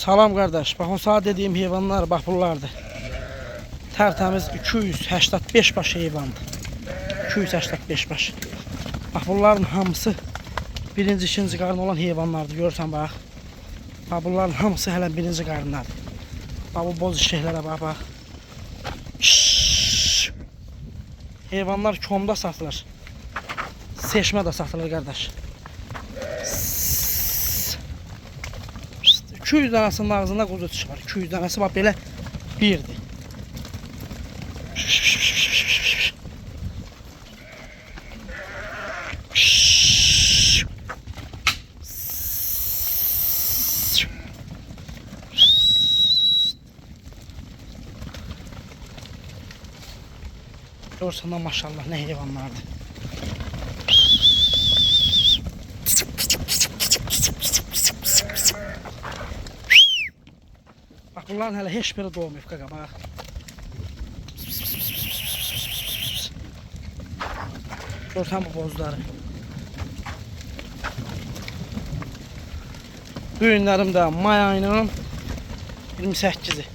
Salam kardeş. Bax o saat dediğim heyvanlar bax bunlardır. Tertemiz 285 baş heyvandır. 285 baş. Bax bunların hamısı birinci, ikinci qarın olan heyvanlardır. Görürsən bax. Bax bunların hamısı hələ birinci qarınlardır. Bax bu boz işəklərə bax bax. Heyvanlar komda satılır. Seçmə də satılır qardaş. 200 dənəsinin ağzında quzu çıxar. 200 dənəsi bax belə birdir. Görsən maşallah nə heyvanlardır. Bak bunların hələ heç biri doğmayıb qaqa bax. Görsən bu bozları. Bu günlərim də may ayının 28-i.